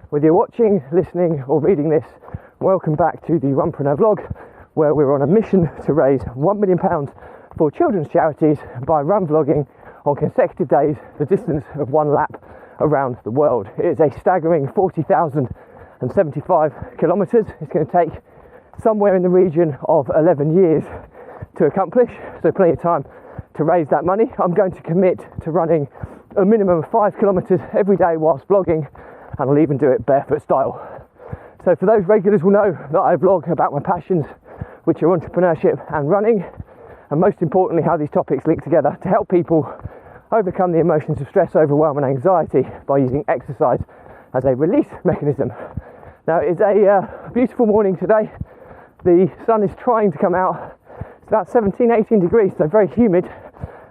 Whether you're watching, listening or reading this, welcome back to the Runpreneur vlog, where we're on a mission to raise £1 million for children's charities by run vlogging on consecutive days the distance of one lap around the world. It is a staggering 40,075 kilometres. It's going to take somewhere in the region of 11 years to accomplish, so plenty of time to raise that money. I'm going to commit to running a minimum of 5 kilometres every day whilst vlogging, and I'll even do it barefoot style. So for those regulars will know that I vlog about my passions, which are entrepreneurship and running, and most importantly how these topics link together to help people overcome the emotions of stress, overwhelm and anxiety by using exercise as a release mechanism. Now it's a beautiful morning today. The sun is trying to come out. It's about 17-18 degrees, so very humid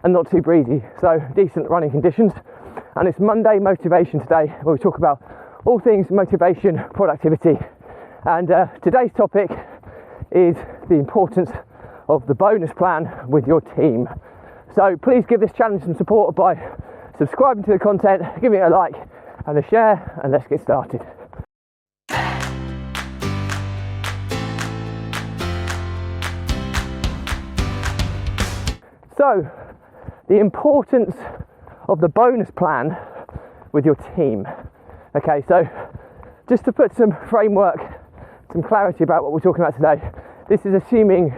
and not too breezy, so decent running conditions. And it's Monday motivation today, where we talk about all things motivation, productivity, and today's topic is the importance of the bonus plan with your team. So please give this challenge some support by subscribing to the content, giving it a like and a share, and let's get started. So, the importance of the bonus plan with your team. Okay, so just to put some framework, some clarity about what we're talking about today, this is assuming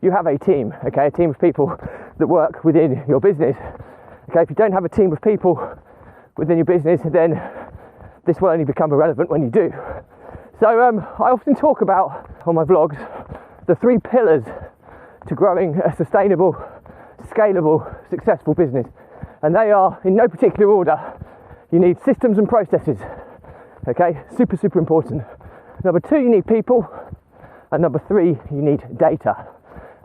you have a team, okay, a team of people that work within your business. Okay, if you don't have a team of people within your business, then this will only become irrelevant when you do. So I often talk about on my vlogs the 3 pillars to growing a sustainable, scalable, successful business, and they are in no particular order. You need systems and processes, okay, super important. Number 2, you need people, and number 3, you need data.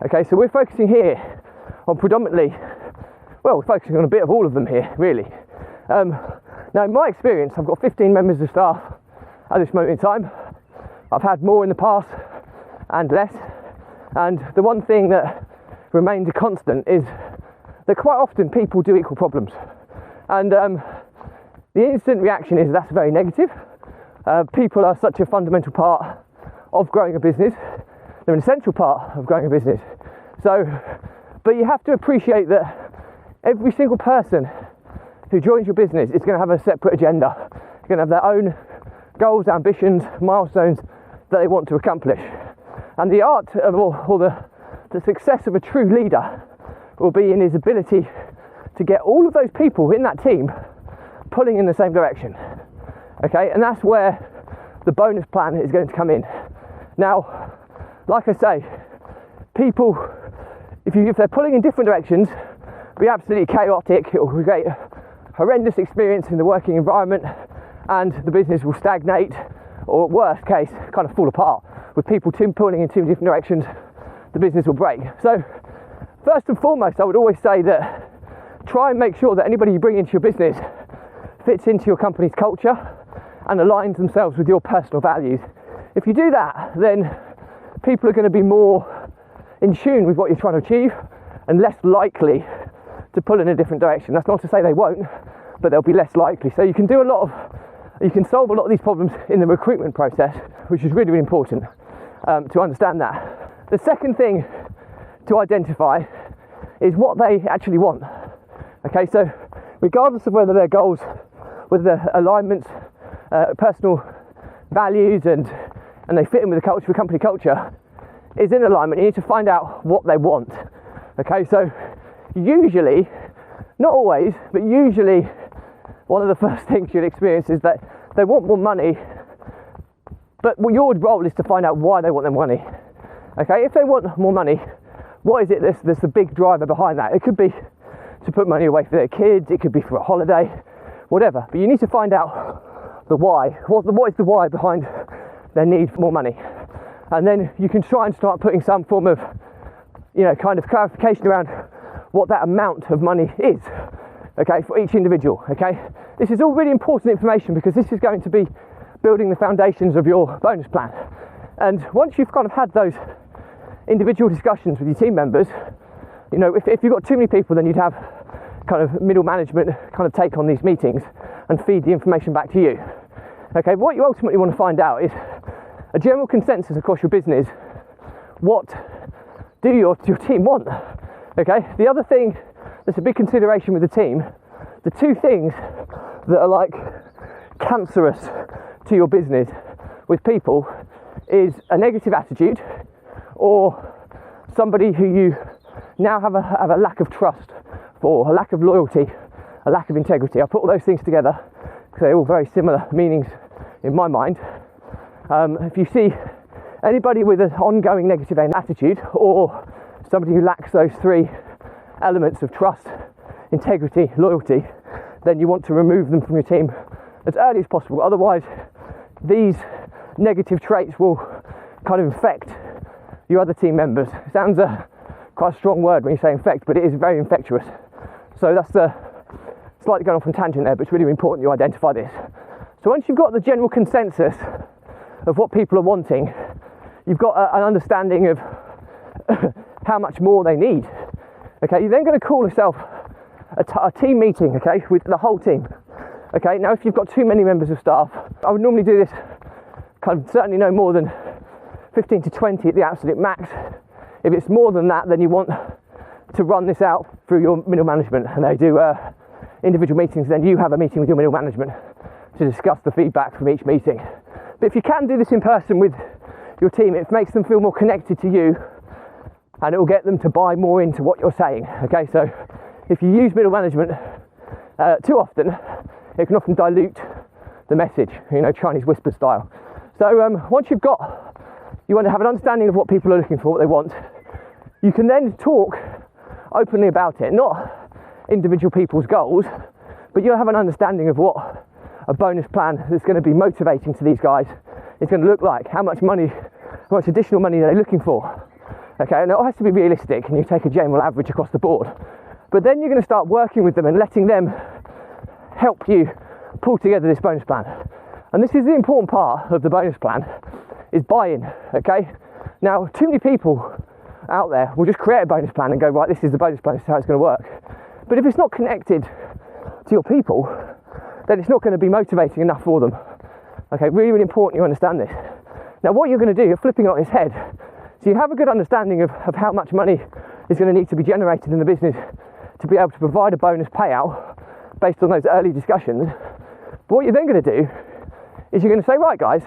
Okay, so we're focusing here on predominantly, well, we're focusing on a bit of all of them here, really. Now, in my experience, I've got 15 members of staff at this moment in time. I've had more in the past and less, and the one thing that remains a constant is that quite often people do equal problems, and the instant reaction is that's very negative. People are such a fundamental part of growing a business. They're an essential part of growing a business. So, but you have to appreciate that every single person who joins your business is going to have a separate agenda. They're going to have their own goals, ambitions, milestones that they want to accomplish. And the art of or the success of a true leader will be in his ability to get all of those people in that team pulling in the same direction. Okay, and that's where the bonus plan is going to come in. Now, like I say, people, if they're pulling in different directions, it'll be absolutely chaotic. It will create a horrendous experience in the working environment, and the business will stagnate, or worst case, kind of fall apart. With people pulling in 2 different directions, the business will break. So, first and foremost, I would always say that try and make sure that anybody you bring into your business fits into your company's culture and aligns themselves with your personal values. If you do that, then people are going to be more in tune with what you're trying to achieve and less likely to pull in a different direction. That's not to say they won't, but they'll be less likely. So you can solve a lot of these problems in the recruitment process, which is really important to understand that. The second thing to identify is what they actually want. Okay, so regardless of whether their goals, whether their alignments, personal values and they fit in with the culture, the company culture is in alignment, you need to find out what they want. Okay, so usually, not always, but usually one of the first things you'd experience is that they want more money, but your role is to find out why they want their money. Okay, if they want more money, what is it that's the big driver behind that? It could be to put money away for their kids, it could be for a holiday, whatever, but you need to find out the why. What is the why behind their need for more money? And then you can try and start putting some form of, kind of clarification around what that amount of money is, okay, for each individual, okay? This is all really important information because this is going to be building the foundations of your bonus plan. And once you've kind of had those individual discussions with your team members, if you've got too many people, then you'd have kind of middle management kind of take on these meetings and feed the information back to you. Okay, what you ultimately want to find out is a general consensus across your business. What do your team want? Okay, the other thing that's a big consideration with the team, the two things that are like cancerous to your business with people is a negative attitude or somebody who you now have a lack of trust for, a lack of loyalty, a lack of integrity. I put all those things together because they're all very similar meanings in my mind. If you see anybody with an ongoing negative attitude or somebody who lacks those three elements of trust, integrity, loyalty, then you want to remove them from your team as early as possible. Otherwise, these negative traits will kind of infect your other team members. It sounds quite a strong word when you say infect, but it is very infectious. So that's slightly going off on tangent there, but it's really important you identify this. So once you've got the general consensus of what people are wanting, you've got an understanding of how much more they need. Okay, you're then going to call yourself a team meeting, okay, with the whole team. Okay, now if you've got too many members of staff, I would normally do this kind of certainly no more than 15 to 20 at the absolute max. If it's more than that, then you want to run this out through your middle management, and they do individual meetings. Then you have a meeting with your middle management to discuss the feedback from each meeting. But if you can do this in person with your team, it makes them feel more connected to you, and it will get them to buy more into what you're saying. Okay, so if you use middle management too often, it can often dilute the message, you know, Chinese whisper style. So once you want to have an understanding of what people are looking for, what they want, you can then talk openly about it, not individual people's goals, but you'll have an understanding of what a bonus plan that's going to be motivating to these guys is going to look like. How much additional money are they looking for? Okay, and it all has to be realistic, and you take a general average across the board. But then you're going to start working with them and letting them help you pull together this bonus plan. And this is the important part of the bonus plan, is buy-in, okay? Now, too many people out there will just create a bonus plan and go, right, this is the bonus plan, this is how it's going to work. But if it's not connected to your people, then it's not going to be motivating enough for them. Okay, really, really important you understand this. Now, what you're going to do, you're flipping it on its head. So you have a good understanding of how much money is going to need to be generated in the business to be able to provide a bonus payout based on those early discussions. But what you're then going to do is you're going to say, right guys,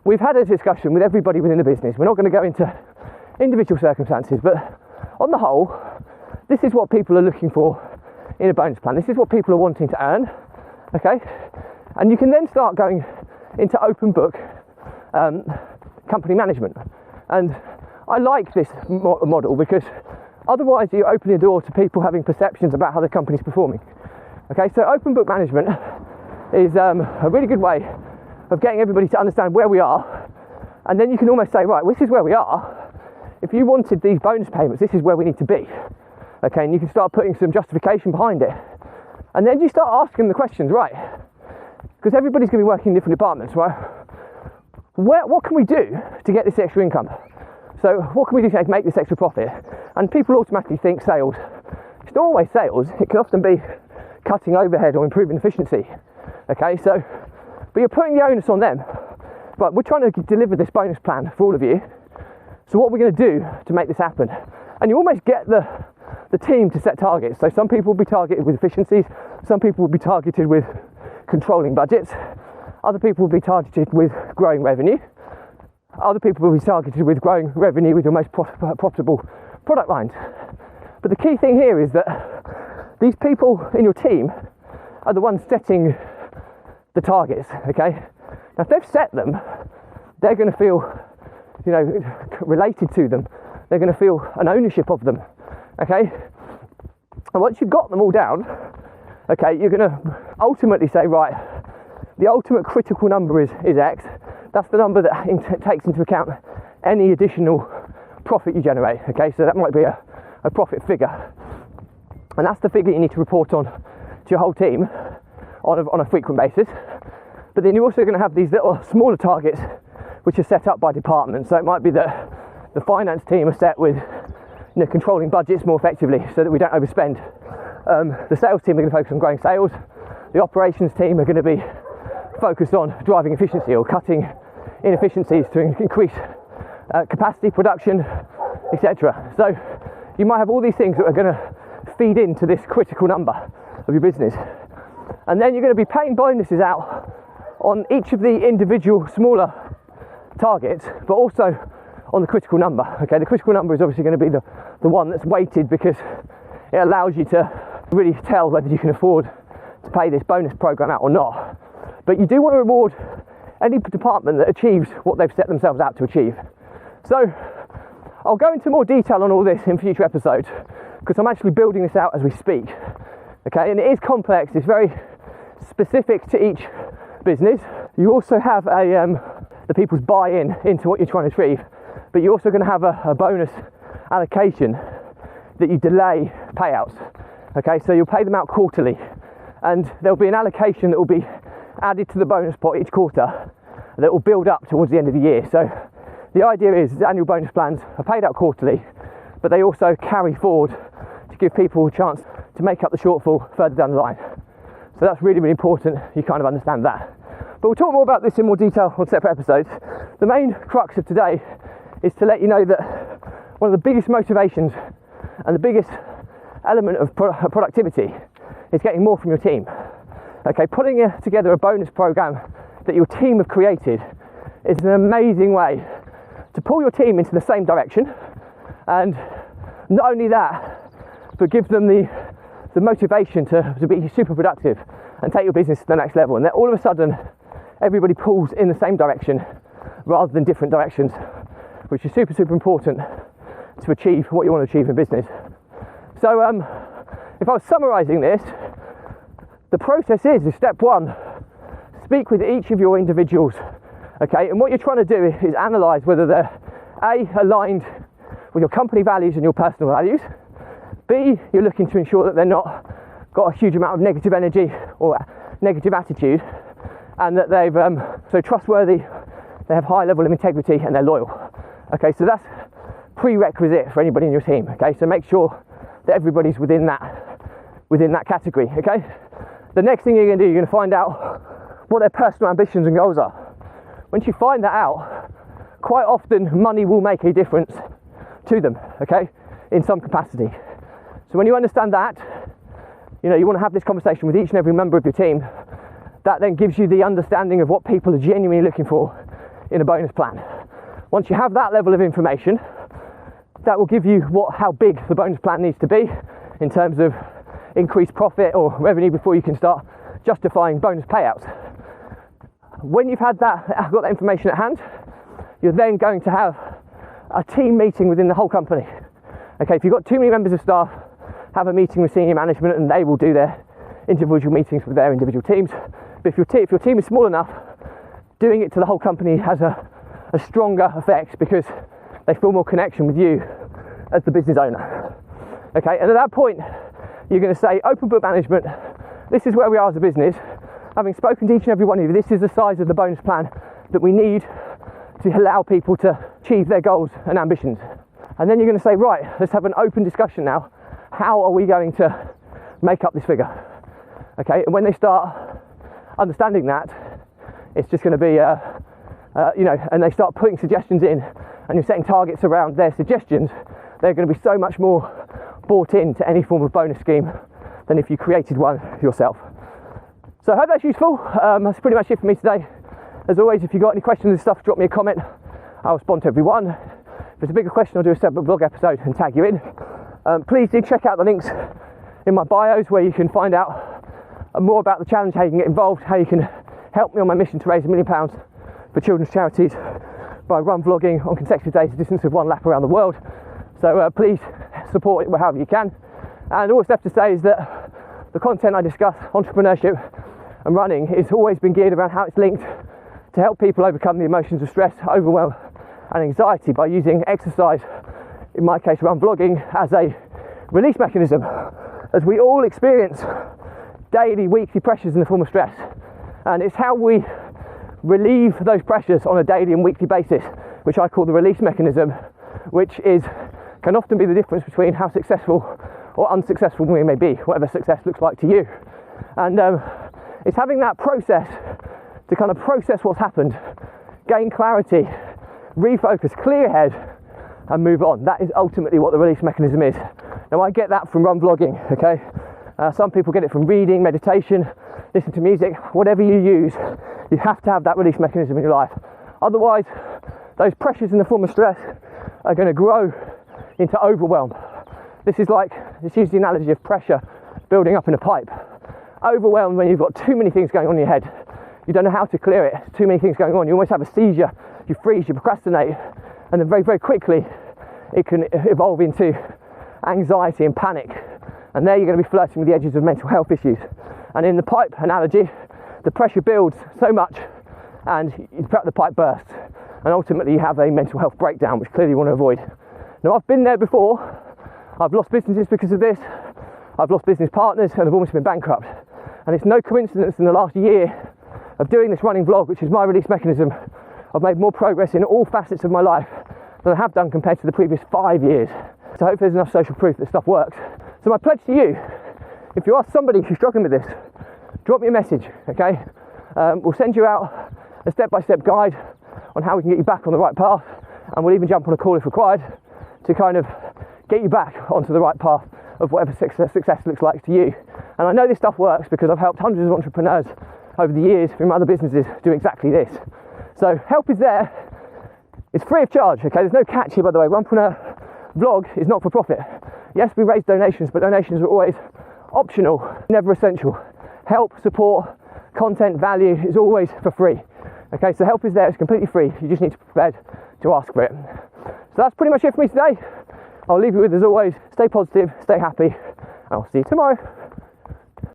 we've had a discussion with everybody within the business. We're not going to go into individual circumstances, but on the whole, this is what people are looking for in a bonus plan. This is what people are wanting to earn, okay? And you can then start going into open book company management. And I like this model because otherwise you open your door to people having perceptions about how the company's performing. Okay, so open book management is a really good way of getting everybody to understand where we are, and then you can almost say, right, this is where we are. If you wanted these bonus payments, this is where we need to be. Okay, and you can start putting some justification behind it. And then you start asking the questions, right? Because everybody's going to be working in different departments, right? What can we do to get this extra income? So what can we do to make this extra profit? And people automatically think sales. It's not always sales. It can often be cutting overhead or improving efficiency. Okay, so, but you're putting the onus on them. But we're trying to deliver this bonus plan for all of you. So what we're going to do to make this happen? And you almost get the team to set targets. So some people will be targeted with efficiencies. Some people will be targeted with controlling budgets. Other people will be targeted with growing revenue. Other people will be targeted with growing revenue with your most profitable product lines. But the key thing here is that these people in your team are the ones setting the targets, okay? Now if they've set them, they're going to feel, you know, related to them. They're going to feel an ownership of them, okay? And once you've got them all down, okay, you're going to ultimately say, right, the ultimate critical number is X. That's the number that takes into account any additional profit you generate, okay? So that might be a profit figure. And that's the figure you need to report on to your whole team on a frequent basis. But then you're also going to have these little smaller targets which are set up by department. So it might be that the finance team are set with, you know, controlling budgets more effectively so that we don't overspend. The sales team are going to focus on growing sales. The operations team are going to be focused on driving efficiency or cutting inefficiencies to increase capacity, production, etc. So you might have all these things that are going to feed into this critical number of your business, and then you're going to be paying bonuses out on each of the individual smaller targets, but also on the critical number. Okay, the critical number is obviously going to be the one that's weighted, because it allows you to really tell whether you can afford to pay this bonus program out or not. But you do want to reward any department that achieves what they've set themselves out to achieve. So I'll go into more detail on all this in future episodes, because I'm actually building this out as we speak. Okay, and it is complex, it's very specific to each business. You also have the people's buy-in into what you're trying to achieve, but you're also going to have a bonus allocation that you delay payouts. Okay, so you'll pay them out quarterly, and there'll be an allocation that will be added to the bonus pot each quarter that will build up towards the end of the year. So the idea is annual bonus plans are paid out quarterly, but they also carry forward to give people a chance to make up the shortfall further down the line. So that's really, really important you kind of understand that. But we'll talk more about this in more detail on separate episodes. The main crux of today is to let you know that one of the biggest motivations and the biggest element of productivity is getting more from your team. Okay, putting together a bonus program that your team have created is an amazing way to pull your team into the same direction, and not only that, but give them the motivation to be super productive and take your business to the next level. And then all of a sudden, everybody pulls in the same direction rather than different directions, which is super, super important to achieve what you want to achieve in business. So if I was summarising this, the process is step one, speak with each of your individuals. Okay, and what you're trying to do is analyse whether they're A, aligned with your company values and your personal values. B, you're looking to ensure that they're not got a huge amount of negative energy or negative attitude, and that they've so trustworthy, they have high level of integrity, and they're loyal. Okay, so that's prerequisite for anybody in your team. Okay, so make sure that everybody's within that category. Okay, the next thing you're going to do, you're going to find out what their personal ambitions and goals are. Once you find that out, quite often money will make a difference to them, okay, in some capacity. So when you understand that, you know, you want to have this conversation with each and every member of your team. That then gives you the understanding of what people are genuinely looking for in a bonus plan. Once you have that level of information, that will give you how big the bonus plan needs to be in terms of increased profit or revenue before you can start justifying bonus payouts. When you've got that information at hand, you're then going to have a team meeting within the whole company. Okay, if you've got too many members of staff, have a meeting with senior management and they will do their individual meetings with their individual teams. But if your team is small enough, doing it to the whole company has a stronger effect, because they feel more connection with you as the business owner. Okay, and at that point, you're going to say, open book management, this is where we are as a business. Having spoken to each and every one of you, this is the size of the bonus plan that we need to allow people to achieve their goals and ambitions. And then you're going to say, right, let's have an open discussion now. How are we going to make up this figure? Okay, and when they start understanding that, it's just going to be, and they start putting suggestions in, and you're setting targets around their suggestions, they're going to be so much more bought into any form of bonus scheme than if you created one yourself. So I hope that's useful. That's pretty much it for me today. As always, if you've got any questions and stuff, drop me a comment. I'll respond to everyone. If it's a bigger question, I'll do a separate blog episode and tag you in. Please do check out the links in my bios where you can find out more about the challenge, how you can get involved, how you can help me on my mission to raise £1 million for children's charities by run vlogging on consecutive days, a distance of 1 lap around the world. So please support it however you can. And all that's left to say is that the content I discuss, entrepreneurship and running, has always been geared around how it's linked to help people overcome the emotions of stress, overwhelm and anxiety by using exercise, in my case run vlogging, as a release mechanism, as we all experience daily, weekly pressures in the form of stress. And it's how we relieve those pressures on a daily and weekly basis, which I call the release mechanism, which can often be the difference between how successful or unsuccessful we may be, whatever success looks like to you. And it's having that process to kind of process what's happened, gain clarity, refocus, clear your head, and move on. That is ultimately what the release mechanism is. Now, I get that from run vlogging, okay? Some people get it from reading, meditation, listen to music, whatever you use, you have to have that release mechanism in your life. Otherwise, those pressures in the form of stress are going to grow into overwhelm. This is like, let's use the analogy of pressure building up in a pipe. Overwhelmed when you've got too many things going on in your head. You don't know how to clear it. Too many things going on. You almost have a seizure. You freeze, you procrastinate, and then very, very quickly it can evolve into anxiety and panic. And there you're going to be flirting with the edges of mental health issues. And in the pipe analogy, the pressure builds so much and the pipe bursts. And ultimately you have a mental health breakdown, which clearly you want to avoid. Now, I've been there before. I've lost businesses because of this. I've lost business partners and I've almost been bankrupt. And it's no coincidence in the last year of doing this running vlog, which is my release mechanism, I've made more progress in all facets of my life than I have done compared to the previous 5 years. So hopefully there's enough social proof that stuff works. So my pledge to you, if you are somebody who's struggling with this, drop me a message, okay? We'll send you out a step-by-step guide on how we can get you back on the right path, and we'll even jump on a call if required to kind of get you back onto the right path of whatever success looks like to you. And I know this stuff works because I've helped hundreds of entrepreneurs over the years from other businesses do exactly this. So help is there. It's free of charge, okay? There's no catch here, by the way. Runpreneur vlog is not for profit. Yes, we raise donations, but donations are always optional, never essential. Help, support, content, value is always for free. Okay, so help is there, it's completely free. You just need to be prepared to ask for it. So that's pretty much it for me today. I'll leave you with, as always, stay positive, stay happy, and I'll see you tomorrow.